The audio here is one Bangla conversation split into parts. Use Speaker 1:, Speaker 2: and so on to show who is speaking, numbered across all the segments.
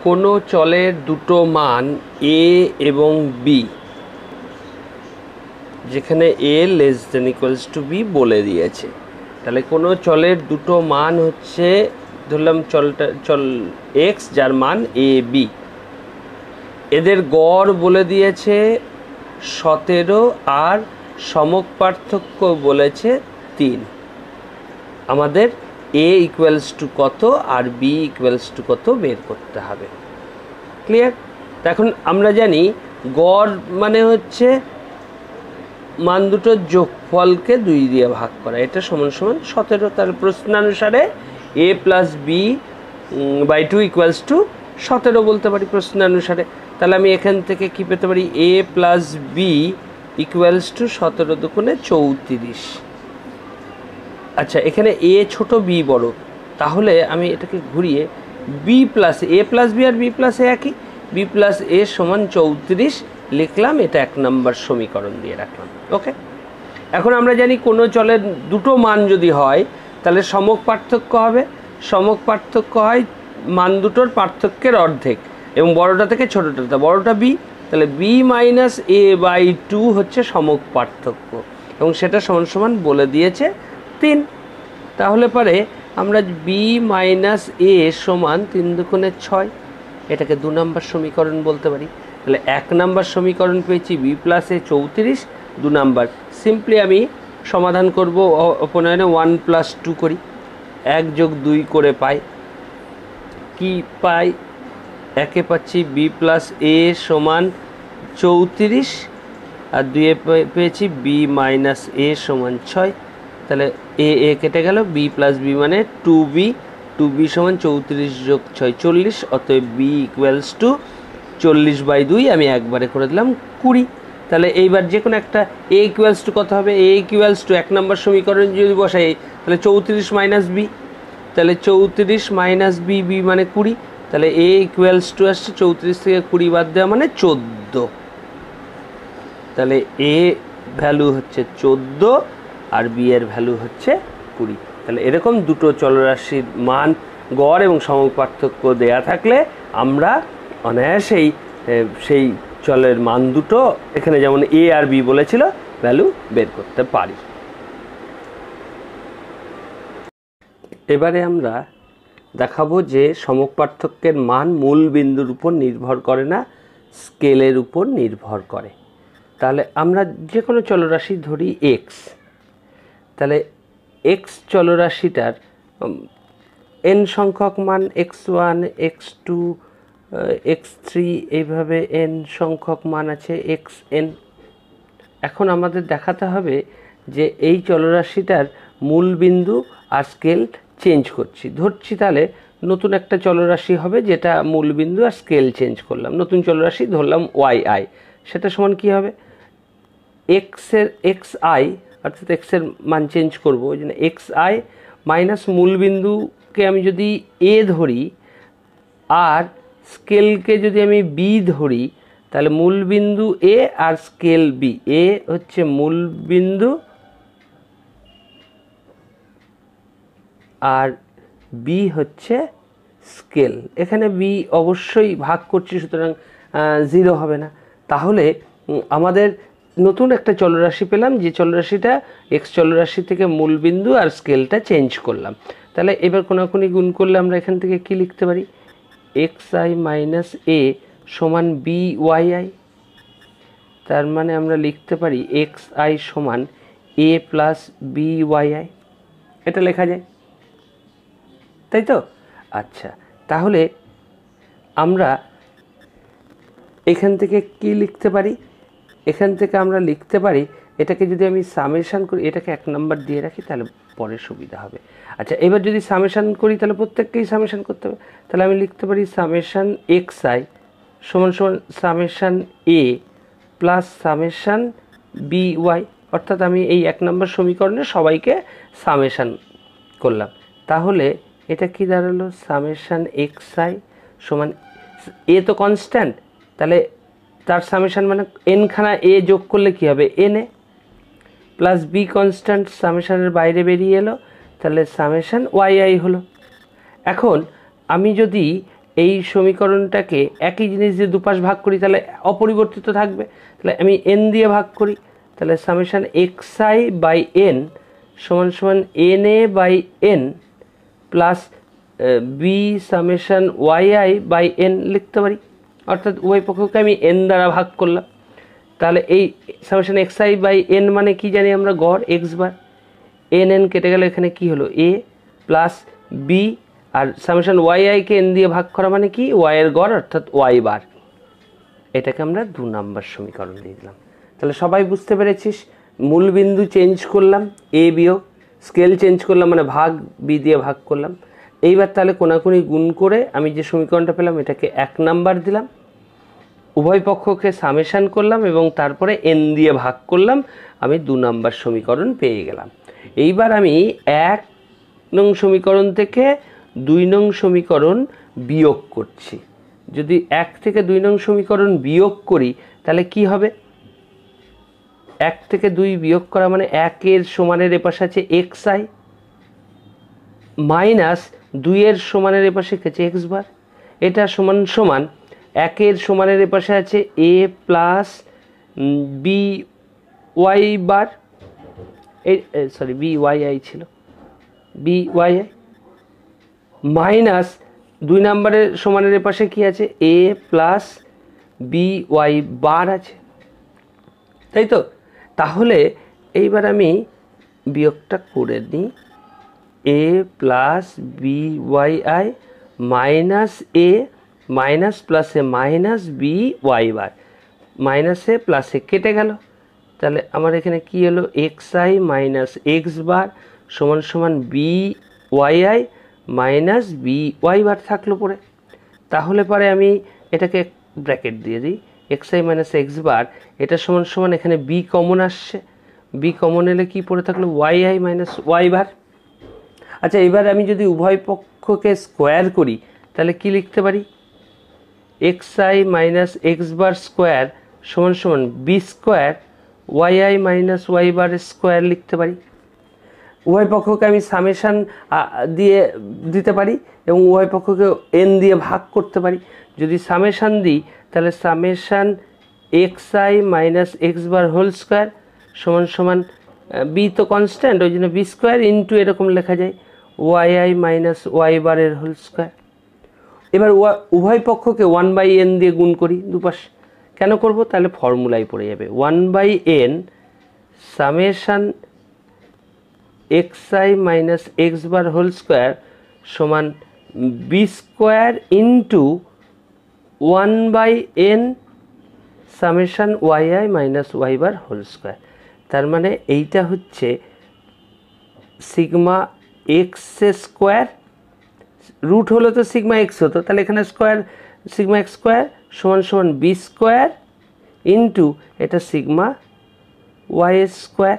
Speaker 1: কোনো চলের দুটো মান a এবং b, যেখানে a less than equals to b বলে দিয়েছে। তাহলে কোনো চলের দুটো মান হচ্ছে, ধরলাম চল x যার মান a b, এদের গড় বলে দিয়েছে 17 আর সমক পার্থক্য বলেছে 3। আমাদের a ইকুয়ালস টু কত আর b ইকুয়ালস টু কত বের করতে হবে। ক্লিয়ার? এখন আমরা জানি গড় মানে হচ্ছে মান দুটোর যোগফলকে 2 দিয়ে ভাগ করা, এটা সমান সমান 17। তাহলে প্রশ্নানুসারে a plus b by 2 equals to 17 বলতে পারি প্রশ্নানুসারে। তাহলে আমি এখান থেকে কি পেতে পারি, a plus b equals to 17 দুগুণে 34। আচ্ছা, এখানে a ছোট b বড়, তাহলে আমি এটাকে ঘুরিয়ে b plus a plus B আর b প্লাস a একই, b প্লাস a সমান 34 লিখলাম। এটা 1 নম্বর সমীকরণ দিয়ে রাখলাম। ওকে, এখন আমরা জানি কোনো চলের দুটো মান যদি হয় তাহলে সমক পার্থক্য হবে। সমক পার্থক্য হয় মান দুটোর পার্থক্যের অর্ধেক, এবং বড়টা থেকে ছোটোটা, বড়টা b, তাহলে b মাইনাস a বাই 2 হচ্ছে সমক পার্থক্য, এবং সেটা সমান সমান বলে দিয়েছে 3। তাহলে পরে আমরা b মাইনাস a সমান 3 দুগুণে 6, এটাকে 2 নম্বর সমীকরণ বলতে পারি। তাহলে 1 নম্বর সমীকরণ পেয়েছি b plus a 34, 2 number. Simply আমি সমাধান করব, অপনয়নে 1 প্লাস 2 করি, 1 যোগ 2 করে পাই, কি পাই, একে পাচ্ছি b প্লাস a সমান 34, আর 2 পেয়েছি b মাইনাস a সমান 6। তাহলে a কেটে গেল, b প্লাস b মানে 2b, 2b সমান 34 যোগ 6 40, অতএব b ইকুয়ালস টু 40/2, আমি একবারে করে দিলাম 20। তাহলে এইবার যে কোনো একটা a ইকুয়ালস টু কত হবে, a ইকুয়ালস টু 1 নম্বর সমীকরণ যদি বসাই তাহলে 34 মাইনাস b, তাহলে 34 মাইনাস b, b মানে 20, তাহলে a ইকুয়ালস টু আসছে 34 থেকে 20 বাদ দেওয়া মানে 14। তাহলে a ভ্যালু হচ্ছে 14 আর b এর ভ্যালু হচ্ছে 20। তাহলে এরকম দুটো চলরাশির মান গড় এবং সমক পার্থক্য দেয়া থাকলে আমরা অনায়াসেই সেই চলের মান দুটো, এখানে যেমন a আর b বলেছিল, ভ্যালু বের করতে পারি। এবারে আমরা দেখাবো যে সমক পার্থক্যের মান মূল বিন্দুর উপর নির্ভর করে না, স্কেলের উপর নির্ভর করে। তাহলে আমরা যে কোনো চলরাশি ধরি x, তাহলে x চলরাশিটার n সংখ্যক মান x1 x2 x3 এইভাবে n সংখ্যক মান আছে xn। এখন আমাদের দেখাতে হবে যে এই চলরাশিটার মূল বিন্দু আর স্কেল চেঞ্জ করছি, ধরছি তাহলে নতুন একটা চলরাশি হবে যেটা মূল বিন্দু আর স্কেল চেঞ্জ করলাম, নতুন চলরাশি ধরলাম yi, সেটা সমান কি হবে, xi অর্থাৎ x এর মান চেঞ্জ করবো, ওই জন্য xi মাইনাস মূল বিন্দুকে আমি যদি a ধরি আর স্কেলকে যদি আমি b ধরি, তাহলে মূল বিন্দু a আর স্কেল b, a হচ্ছে মূল বিন্দু আর b হচ্ছে স্কেল। এখানে b অবশ্যই ভাগ করছি, সুতরাং 0 হবে না। তাহলে আমাদের নতুন একটা চলরাশি পেলাম, যে চলরাশিটা x চলরাশি থেকে মূল বিন্দু আর স্কেলটা চেঞ্জ করলাম। তাহলে এবার কোনাকুনি গুণ করলে আমরা এখান থেকে কি লিখতে পারি, xi মাইনাস a সমান byi, তার মানে আমরা লিখতে পারি xi সমান a প্লাস byi, এটা লেখা যায়, তাই তো? আচ্ছা, তাহলে আমরা এখান থেকে কি লিখতে পারি, এখান থেকে আমরা লিখতে পারি, এটাকে যদি আমি সামেশন করি, এটাকে 1 নম্বর দিয়ে রাখি তাহলে পরে সুবিধা হবে। আচ্ছা, এবার যদি সামেশন করি তাহলে প্রত্যেককেই সামেশন করতে হবে। তাহলে আমি লিখতে পারি সামেশন xi সমান সমান summation a plus summation by, অর্থাৎ আমি এই 1 নম্বর সমীকরণে সবাইকে সামেশন করলাম। তাহলে এটা কি দাঁড়ালো, সামেশন xi সমান a তো কনস্ট্যান্ট, তাহলে তার সামেশন মানে n খানা a যোগ করলে কি হবে, na প্লাস b কনস্ট্যান্ট সামেশনের বাইরে বেরিয়ে এলো, তাহলে সামেশন yi হলো। এখন আমি যদি এই সমীকরণটাকে একই জিনিস দিয়ে দুপাশ ভাগ করি তাহলে অপরিবর্তিত থাকবে, তাহলে আমি n দিয়ে ভাগ করি, তাহলে সামেশান xi বাই n সমান সমান na by n plus B summation yi by n লিখতে পারি, অর্থাৎ উভয় পক্ষকে আমি n দ্বারা ভাগ করলাম। তাহলে এই সামেশান xi বাই n মানে কি জানি আমরা, গড় x বার, n কেটে গেল, এখানে কি হলো a প্লাস বি, আর সামেশান yi কে n দিয়ে ভাগ করা মানে কি, y এর গড় অর্থাৎ y বার। এটাকে আমরা 2 নম্বর সমীকরণ দিয়ে দিলাম। তাহলে সবাই বুঝতে পেরেছিস, মূল বিন্দু চেঞ্জ করলাম a বিয়োগ, স্কেল চেঞ্জ করলাম মানে ভাগ b দিয়ে ভাগ করলাম। এইবার তাহলে কোনাকুনি গুণ করে আমি যে সমীকরণটা পেলাম এটাকে 1 নাম্বার দিলাম, উভয় পক্ষকে সামেশান করলাম এবং তারপরে n দিয়ে ভাগ করলাম, আমি 2 নম্বর সমীকরণ পেয়ে গেলাম। এইবার আমি 1 নং সমীকরণ থেকে 2 নং সমীকরণ বিয়োগ করছি। যদি 1 থেকে 2 নং সমীকরণ বিয়োগ করি তাহলে কি হবে, 1 থেকে 2 বিয়োগ করা মানে 1 এর সমানের এপাশে আছে xi মাইনাস 2 এর সমানের এপাশে আছে x বার, এটা সমান সমান 1 এর সমানের এপাশে আছে a plus B Y bar, sorry B Y I ছিল, বি ওয়াই আই মাইনাস 2 নম্বরের সমানের পাশে কি আছে a plus B Y bar আছে, তাই তো। তাহলে এইবার আমি বিয়োগটা করে নিই, a plus B Y I minus a minus প্লাসে মাইনাস বি ওয়াই বার, মাইনাসে প্লাসে কেটে গেল, তাহলে আমার এখানে কি হলো xi মাইনাস এক্স বার সমান সমান B Y I minus B Y bar থাকলো পরে। তাহলে পরে আমি এটাকে ব্র্যাকেট দিয়ে দিই, xi মাইনাস এক্স বার, এটা সমান সমান এখানে বি কমন আসছে, বি কমন এলে কি পড়ে থাকলো ওয়াই মাইনাস ওয়াই বার। আচ্ছা, এবার আমি যদি উভয় পক্ষকে স্কোয়ার করি তাহলে কি লিখতে পারি, xi minus X bar square সমান সমান B square Y minus Y bar square লিখতে পারি। উভয় পক্ষকে আমি সামেশান দিয়ে দিতে পারি এবং উভয় পক্ষকে n দিয়ে ভাগ করতে পারি। যদি সামেশান দিই তাহলে summation xi minus X bar whole square সমান সমান বি তো কনস্ট্যান্ট, ওই জন্য বি স্কোয়ার ইন্টু এরকম লেখা যায় ওয়াই মাইনাস ওয়াই বারের হোল স্কোয়ার। এবার উভয় পক্ষকে 1/n দিয়ে গুণ করি দুপাশ, কেন করব, তাহলে ফর্মুলাই পড়ে যাবে 1/n summation xi minus X bar whole square সমান B square into 1/n summation Y minus Y bar whole square. তার মানে এইটা হচ্ছে সিগমা এক্স স্কোয়ার, রুট হলো তো সিগমা এক্স হতো, তাহলে এখানে স্কোয়ার সিগমা এক্স স্কোয়ার সমান সমান বি স্কোয়ার ইন্টু এটা সিগমা ওয়াই স্কোয়ার।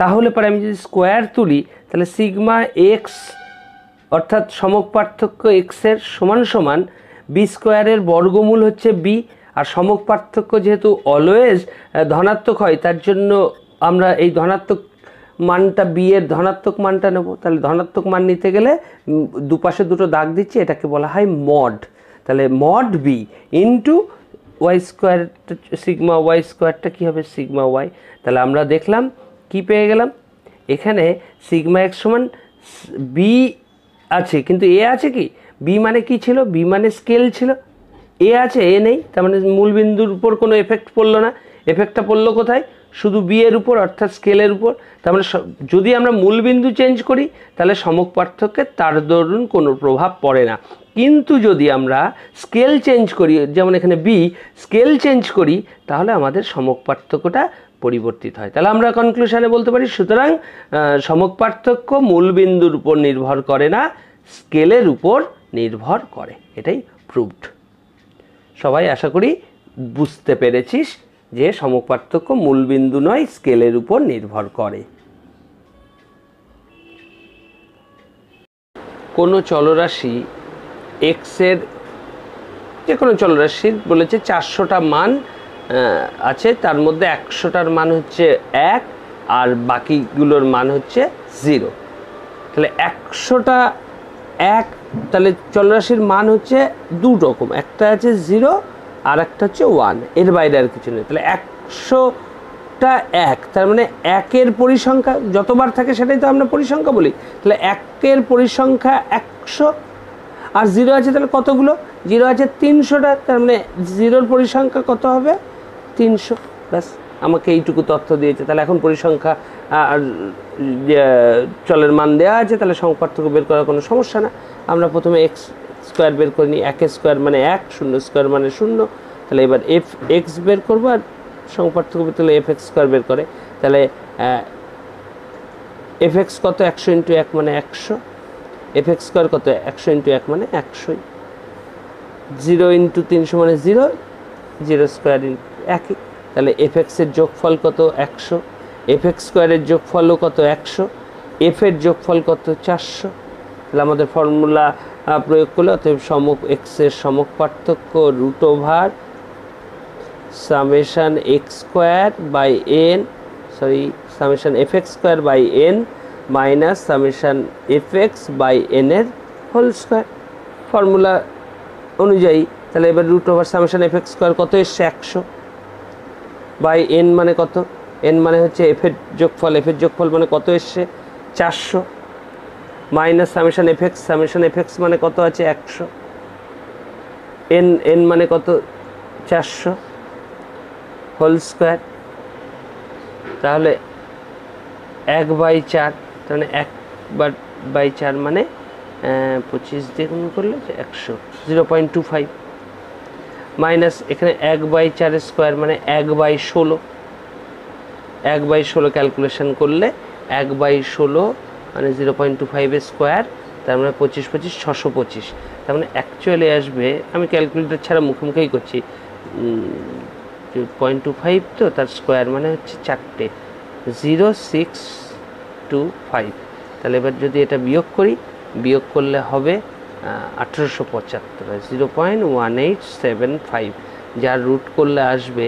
Speaker 1: তাহলে পরে আমি যদি স্কোয়ার তুলি তাহলে সিগমা এক্স অর্থাৎ সমক পার্থক্য এক্সের সমান সমান বি স্কোয়ারের বর্গমূল হচ্ছে বি, আর সমক পার্থক্য যেহেতু অলওয়েজ ধনাত্মক হয় তার জন্য আমরা এই ধনাত্মক মানটা বি এর ধনাত্মক মানটা নেব। তাহলে ধনাত্মক মান নিতে গেলে দুপাশে দুটো দাগ দিচ্ছি, এটাকে বলা হয় মড। তাহলে mod B into Y square, sigma Y স্কোয়ারটা কী হবে সিগমা ওয়াই। তাহলে আমরা দেখলাম কি পেয়ে গেলাম, এখানে সিগমা এক্স সমান বি আছে কিন্তু এ আছে কি, বি মানে কি ছিল, বি মানে স্কেল ছিল, এ আছে এ নেই, তার মানে মূল বিন্দুর উপর কোনো এফেক্ট পড়লো না। এফেক্টটা পড়লো কোথায়, শুধু বি এর উপর অর্থাৎ স্কেলের উপর। তার মানে যদি আমরা মূল বিন্দু চেঞ্জ করি তাহলে সমক পার্থক্যে তার দরুন কোনো প্রভাব পড়ে না, কিন্তু যদি আমরা স্কেল চেঞ্জ করি, যেমন এখানে বি স্কেল চেঞ্জ করি, তাহলে আমাদের সমক পার্থক্যটা পরিবর্তিত হয়। তাহলে আমরা কনক্লুশনে বলতে পারি সুতরাং সমক পার্থক্য মূল বিন্দুর উপর নির্ভর করে না, স্কেলের উপর নির্ভর করে। এটাই প্রুভড। সবাই আশা করি বুঝতে পেরেছিস যে সমক পার্থক্য মূল বিন্দু নয়, স্কেলের উপর নির্ভর করে। কোনো চলরাশি এক্সের, যে কোনো চলরাশির বলেছে 400টা মান আছে, তার মধ্যে 100টার মান হচ্ছে 1 আর বাকিগুলোর মান হচ্ছে 0। তাহলে 100টা এক, তাহলে চলরাশির মান হচ্ছে দু রকম, একটা আছে 0 আর একটা হচ্ছে 1, এর বাইরে আর কিছু নেই। তাহলে 100টা 1, তার মানে 1-এর পরিসংখ্যা যতবার থাকে সেটাই তো আমরা পরিসংখ্যা বলি। তাহলে 1-এর পরিসংখ্যা 100, আর 0 আছে তাহলে কতগুলো? 0 আছে 300টা, তার মানে 0-র পরিসংখ্যা কত হবে? 300। ব্যাস, আমাকে এইটুকু তথ্য দিয়েছে। তাহলে এখন পরিসংখ্যা আর চলের মান দেওয়া আছে, তাহলে সংখ্যা পার্থক্য বের করার কোনো সমস্যা না। আমরা প্রথমে এক্স স্কোয়ার বের করে নিই, 1 স্কোয়ার মানে 1, 0 স্কোয়ার মানে 0। তাহলে এবার এফ এক্স বের করবো, আর সংখ্যা পার্থক্য বের করলে এফ এক্স স্কোয়ার বের করে। তাহলে এফ এক্স কত? 100 × 1 মানে 100, এফ এক্স স্কোয়ার কত? 100 × 1 মানে 100, 0 × 300 মানে 0, 0 স্কোয়ার একই। তাহলে এফ এক্সের যোগফল কত? 100, এফ এক্স স্কোয়ারের যোগফলও কত? 100, এফের যোগফল কত? 400। তাহলে আমাদের ফর্মুলা প্রয়োগ করলে অতএব এক্সের সমক পার্থক্য √, summation X square by N, summation F X square by N minus summation F X by N এর হোল স্কোয়ার, ফর্মুলা অনুযায়ী। তাহলে এবার √, সামেশান এফ এক্স স্কোয়ার কত এসছে? 100 বাই এন মানে কত? এন মানে হচ্ছে এফের যোগফল, এফের যোগফল মানে কত এসছে? 400 মাইনাস সামেশান এফ এক্স মানে কত আছে? 100, এন মানে কত? 400 হোল স্কোয়ার। তাহলে 1/4, তাহলে 1/4 মানে 25 দিয়ে গুণ করলে 100, 0.25 মাইনাস এখানে 1/4 স্কোয়ার মানে 1/16, 1/16 ক্যালকুলেশন করলে 1/16 মানে 0.25 স্কোয়ার, তার মানে 25 25 625। তার মানে অ্যাকচুয়ালি আসবে, আমি ক্যালকুলেটর ছাড়া মুখে মুখেই করছি, 0.25 তো তার স্কোয়ার মানে হচ্ছে 4টে, 0625। তাহলে এবার যদি এটা বিয়োগ করি, বিয়োগ করলে হবে 1875, 0.1875, যার রুট করলে আসবে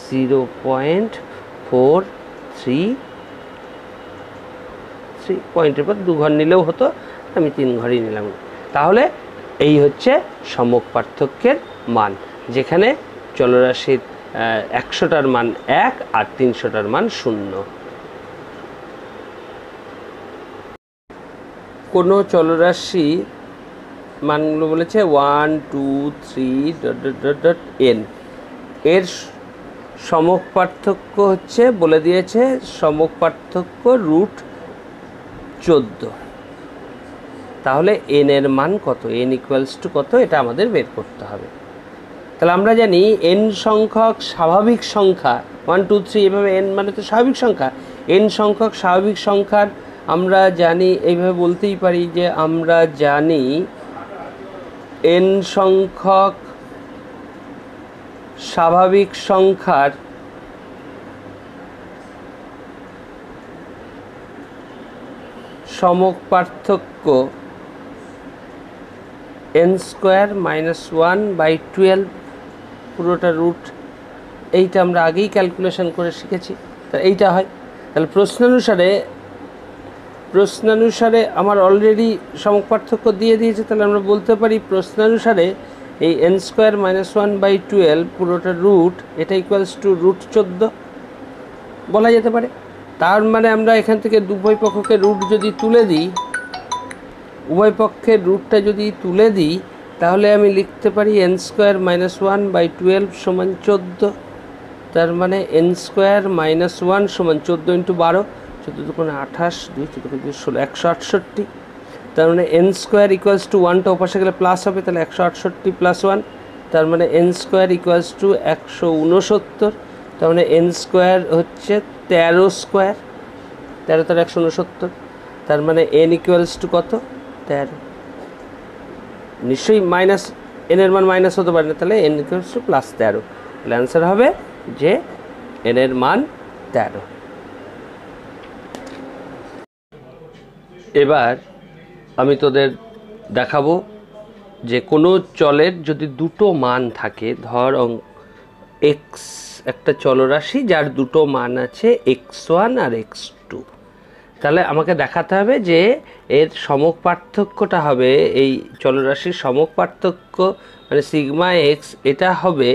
Speaker 1: 0.433। পয়েন্টের পর 2 ঘর নিলেও হতো, আমি 3 ঘরই নিলাম। তাহলে এই হচ্ছে সমক পার্থক্যের মান, যেখানে চলরাশির 100টার মান 1 আর 300টার মান 0। কোনো চলরাশি মানগুলো বলেছে 1 2 3 ... n, এর সমক পার্থক্য হচ্ছে বলে দিয়েছে সমক পার্থক্য √14। তাহলে n এর মান কত? n = কত? এটা আমাদের বের করতে হবে। তাহলে আমরা জানি n সংখ্যক স্বাভাবিক সংখ্যা, 1 2 3 এভাবে n মানে তো স্বাভাবিক সংখ্যা, n সংখ্যক স্বাভাবিক সংখ্যার আমরা জানি, এইভাবে বলতেই পারি যে আমরা জানি n সংখ্যক স্বাভাবিক সংখ্যার সমক পার্থক্য n² - 1/12, পুরোটা রুট, এইটা আমরা আগেই ক্যালকুলেশন করে শিখেছি। তা এইটা হয়। তাহলে প্রশ্নানুসারে আমার অলরেডি সমক পার্থক্য দিয়ে দিয়েছে, তাহলে আমরা বলতে পারি প্রশ্নানুসারে এই n² - 1/12 পুরোটা রুট, এটা =√14 বলা যেতে পারে। তার মানে আমরা এখান থেকে উভয় পক্ষকে রুট যদি তুলে দিই, উভয় পক্ষের রুটটা যদি তুলে দিই, তাহলে আমি লিখতে পারি n² - 1/12 = 14। তার মানে n² - 1 = 14 × 12, 14 × 2 = 28, 2 × 4 = 16, 168। তার মানে n² = 1টা ওপাশে গেলে প্লাস হবে, তাহলে 168 + 1, তার মানে n² = 169। তার মানে n² হচ্ছে 13², 13 × 169। তার মানে n = কত? 13। নিশ্চয়ই মাইনাস, n এর মান মাইনাস হতে পারে না, তাহলে n = +13। তাহলে অ্যান্সার হবে যে n এর মান 13। এবার আমি তোদের দেখাবো যে কোনো চলের যদি দুটো মান থাকে, ধর x একটা চলরাশি যার দুটো মান আছে x1 আর x2, তাহলে আমাকে দেখাতে হবে যে এর সমক পার্থক্যটা হবে, এই চলরাশির সমক পার্থক্য মানে সিগমা এক্স, এটা হবে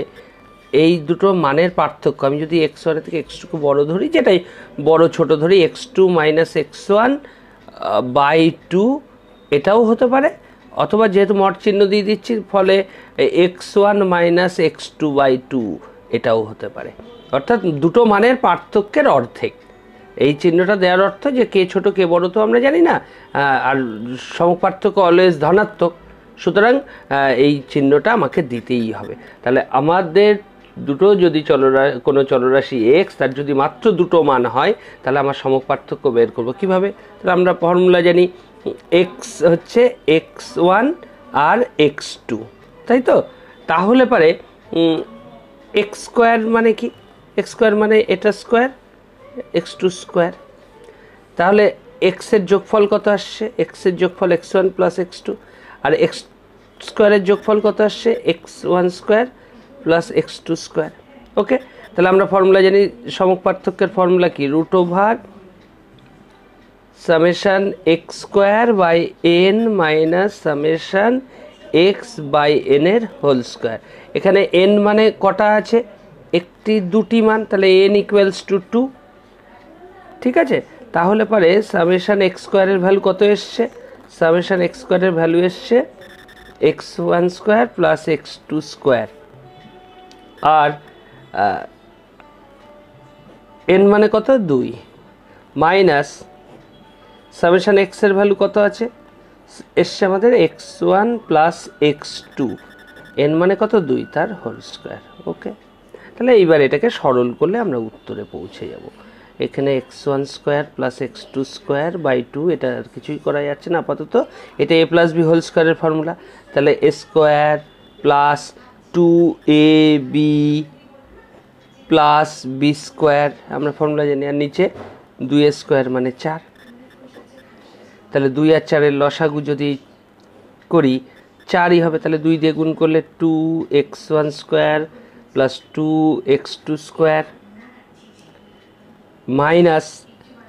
Speaker 1: এই দুটো মানের পার্থক্য। আমি যদি এক্স ওয়ানের থেকে এক্স টুকে বড়ো ধরি, যেটাই বড় ছোট ধরি, X two minus X one by two এটাও হতে পারে, অথবা যেহেতু মড চিহ্ন দিয়ে দিচ্ছি ফলে X one minus X two by two এটাও হতে পারে। অর্থাৎ দুটো মানের পার্থক্যের অর্ধেক। এই চিহ্নটা দেওয়ার অর্থ যে কে ছোট কে বড় তো আমরা জানি না, আর সমক পার্থক্য অলওয়েজ ধনাত্মক, সুতরাং এই চিহ্নটা আমাকে দিতেই হবে। তাহলে আমাদের দুটো যদি কোনো চলরাশি এক্স, তার যদি মাত্র দুটো মান হয়, তাহলে আমার সমক পার্থক্য বের করবো কীভাবে? তাহলে আমরা ফর্মুলা জানি, এক্স হচ্ছে এক্স ওয়ান আর এক্স টু, তাই তো? তাহলে পারে এক্স স্কোয়ার মানে কি? এক্স স্কোয়ার মানে এটা স্কোয়ার, এক্স টু স্কোয়ার। তাহলে এক্সের যোগফল কত আসছে? এক্সের যোগফল X one plus X two, আর এক্স স্কোয়ারের যোগফল কত আসছে? X one square plus X two square. Okay, তাহলে আমরা ফর্মুলা জানি, সমক পার্থক্যের ফর্মুলা কি? Root over summation X square by N minus summation X by N এর হোল স্কোয়ার। এখানে এন মানে কটা আছে? একটি দুটি মান, তাহলে এন ইকুয়ালস টু টু। ঠিক আছে, তাহলে পরে সামেশান এক্স স্কোয়ারের ভ্যালু কত এসছে? সামেশান এক্স স্কোয়ারের ভ্যালু এসছে X one square plus X two square, আর এন মানে কত? 2 মাইনাস সামেশান এক্সের ভ্যালু কত আছে? এসছে আমাদের X one plus X two, N মানে কত? 2, তার হোল স্কোয়ার। ওকে, তাহলে এইবার এটাকে সরল করলে আমরা উত্তরে পৌঁছে যাব। এখানে X one square plus X two square by two, এটা আর কিছুই করা যাচ্ছে না আপাতত, এটা এ প্লাস বি হোল স্কোয়ারের ফর্মুলা। তাহলে A square plus two A B plus B square আমরা ফর্মুলা জানি, আর নিচে 2 স্কোয়ার মানে 4। তাহলে 2 আর 4-এর লসাগু যদি করি 4ই হবে, তাহলে 2 দিয়ে গুণ করলে 2x1 square plus 2x2 square minus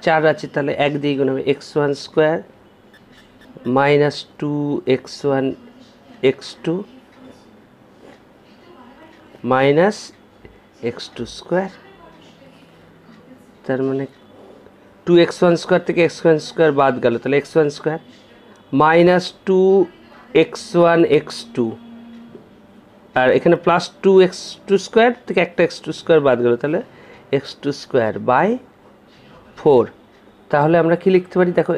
Speaker 1: 4 আছে, তাহলে 1 দিয়ে গুণ হবে x1 square minus 2x1 x2 minus x2 square. তার মানে 2x1 স্কোয়ার থেকে x1 স্কোয়ার বাদ গেল, তাহলে x1 square minus 2x1 x2, আর এখানে প্লাস 2x2 স্কোয়ার থেকে একটা x2 স্কোয়ার বাদ গেল, তাহলে x2 স্কোয়ার বাই 4। তাহলে আমরা কি লিখতে পারি? দেখো,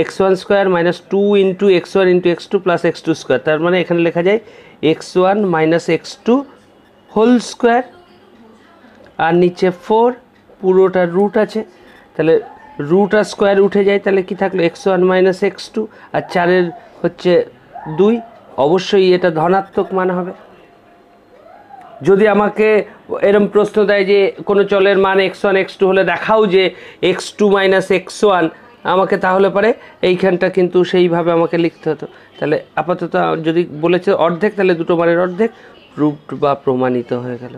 Speaker 1: x1 square minus 2 into x1 into x2 plus x2 square, তার মানে এখানে লেখা যায় x1 minus x2 whole square, আর নিচে 4, পুরোটা রুট আছে, তাহলে রুট আর স্কোয়ার উঠে যায়, তাহলে কি থাকলো? x1 মাইনাস x2, আর 4-এর হচ্ছে 2, অবশ্যই এটা ধনাত্মক মান হবে। যদি আমাকে এরম প্রশ্ন দেয় যে কোনো চলের মান x1 x2 হলে দেখাও যে x2 মাইনাস x1, আমাকে তাহলে পরে এইখানটা কিন্তু সেইভাবে আমাকে লিখতে হতো। তাহলে আপাতত যদি বলেছে অর্ধেক, তাহলে দুটো মানের অর্ধেক, প্রুভড বা প্রমাণিত হয়ে গেল।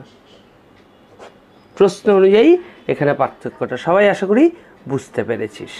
Speaker 1: প্রশ্ন অনুযায়ী এখানে পার্থক্যটা সবাই আশা করি বুঝতে পেরেছিস।